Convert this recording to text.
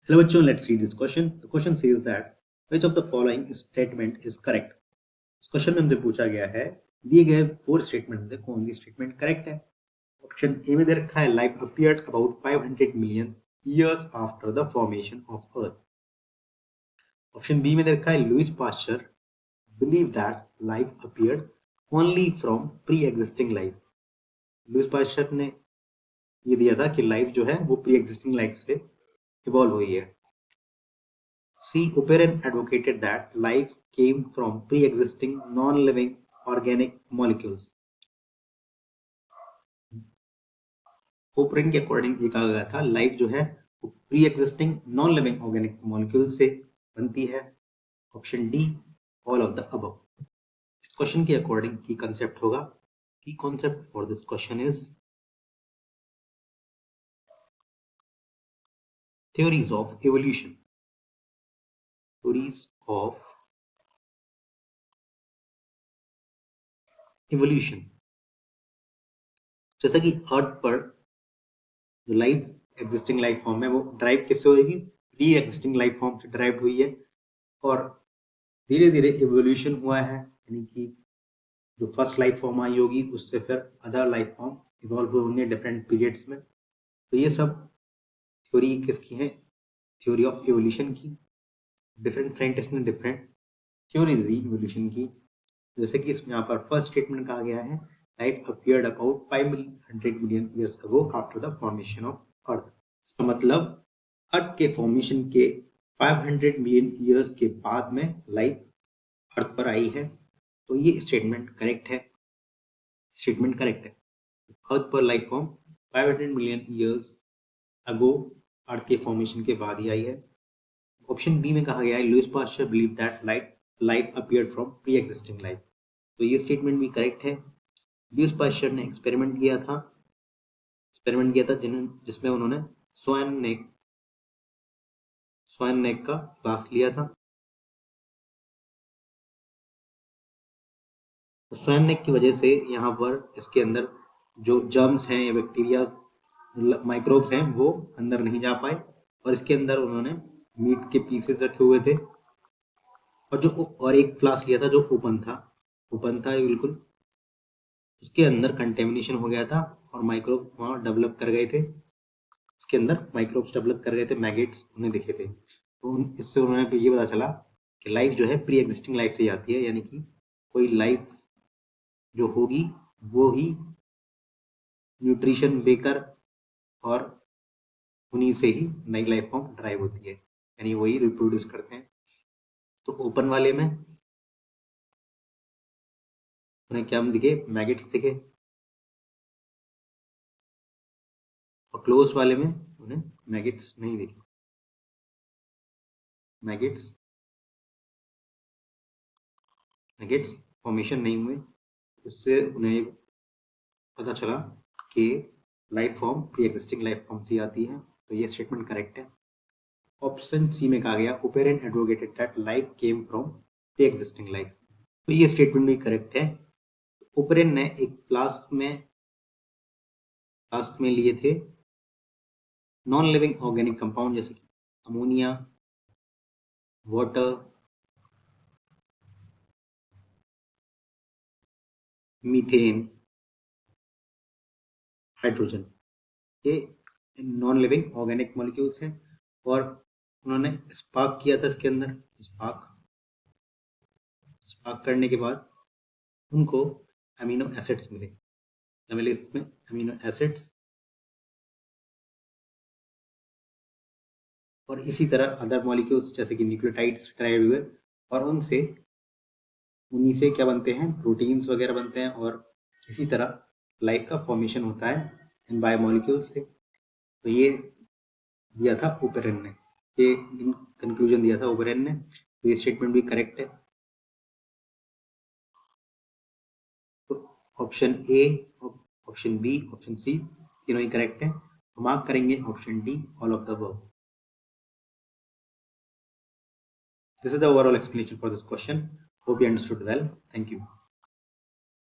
Hello bachcho, let's read this question. The question says that which of the following statement is correct? इस question में हमसे पूछा गया है दिए गए 4 स्टेटमेंट में से कौन सी स्टेटमेंट करेक्ट है। ऑप्शन ए में दे रखा है life appeared about 500 million years after the formation of earth। Option B में दे रखा है Louis Pasteur believe that life appeared only from pre-existing life। Louis Pasteur ने ये दिया था कि लाइफ जो है वो प्री एग्जिस्टिंग लाइफ से इवॉल्व हुई है। C. Oparin advocated that life came from pre-existing non-living organic molecules। Oparin के अकॉर्डिंग ये कहा गया था लाइफ जो है वो pre existing non living organic molecule से बनती है। Option D all of the above. इस क्वेश्चन के अकॉर्डिंग की कंसेप्ट होगा की concept for this question is theories of evolution। theories of evolution। जैसा कि अर्थ पर जो लाइफ एग्जिस्टिंग लाइफ फॉर्म है वो ड्राइव किससे होगी, प्री एग्जिस्टिंग लाइफ फॉर्म से ड्राइव हुई है और धीरे धीरे इवोल्यूशन हुआ है, यानी कि जो फर्स्ट लाइफ फॉर्म आई होगी उससे फिर अदर लाइफ फॉर्म इवॉल्व हुए होंगे डिफरेंट पीरियड्स में। तो ये सब थ्योरी किसकी है, थ्योरी ऑफ इवोल्यूशन की। डिफरेंट साइंटिस्ट ने डिफरेंट थ्योरीज दी इवोल्यूशन की। जैसे कि इसमें यहाँ पर फर्स्ट स्टेटमेंट कहा गया है life appeared about 500 million years ago after the formation of earth. इसका मतलब अर्थ के फॉर्मेशन के 500 मिलियन ईयर्स के बाद में लाइफ अर्थ पर आई है। तो ये स्टेटमेंट करेक्ट है। स्टेटमेंट करेक्ट है। अर्थ पर life form 500 million years ago earth के फॉर्मेशन के बाद ही आई है। ऑप्शन बी में कहा गया है Louis Pasteur believe that life appeared from pre existing life. तो ये स्टेटमेंट भी करेक्ट है। लुइस पास्चर ने एक्सपेरिमेंट किया था जिसमें उन्होंने स्वान नेक का क्लास लिया था। स्वान नेक की वजह से यहाँ पर इसके अंदर जो जर्म्स हैं या बैक्टीरिया माइक्रोब्स हैं वो अंदर नहीं जा पाए और इसके अंदर उन्होंने मीट के पीसेस रखे हुए थे और एक फ्लास्क लिया था जो ओपन था बिल्कुल। उसके अंदर कंटेमिनेशन हो गया था और माइक्रोब वहाँ डेवलप कर गए थे। उसके अंदर माइक्रोब्स डेवलप कर गए थे, मैगेट्स उन्हें दिखे थे। तो इससे उन्होंने ये पता चला कि लाइफ जो है प्री एग्जिस्टिंग लाइफ से आती है, यानी कि कोई लाइफ जो होगी वो ही न्यूट्रिशन देकर और उन्हीं से ही नई लाइफ फॉर्म ड्राइव होती है, यानी वही रिप्रोड्यूस करते हैं। तो ओपन वाले में उन्हें क्या दिखे, मैगेट्स दिखे, और क्लोज वाले में उन्हें मैगेट्स नहीं दिखे। मैगेट्स फॉर्मेशन नहीं हुए, उससे उन्हें पता चला कि life form pre existing life form से आती है। तो ये स्टेटमेंट करेक्ट है। ऑप्शन सी में कहा गया operon advocated that life came from pre existing life. तो ये स्टेटमेंट भी करेक्ट है। ओपेरन ने एक फ्लास्क में लिए थे नॉन लिविंग ऑर्गेनिक कंपाउंड जैसे कि अमोनिया, वाटर, मीथेन, हाइड्रोजन, ये नॉन लिविंग ऑर्गेनिक मॉलिक्यूल्स हैं और उन्होंने स्पार्क किया था इसके अंदर। स्पार्क करने के बाद उनको अमीनो एसिड्स मिले इसमें अमीनो एसिड्स, और इसी तरह अदर मॉलिक्यूल्स जैसे कि न्यूक्लियोटाइड्स ड्राइव हुए और उन्हीं से क्या बनते हैं, प्रोटीन्स वगैरह बनते हैं और इसी तरह लाइफ का फॉर्मेशन होता है इन बायोमॉलिक्यूल्स से। तो ये दिया था ओपेरन ने, ये कंक्लूजन दिया था ओपेरन ने। तो ये स्टेटमेंट भी करेक्ट है। तो option A, option B, option C तीनों ही करेक्ट है। तो मार्क करेंगे option D all of the above. This is the overall explanation for this question. Hope you understood well. Thank you.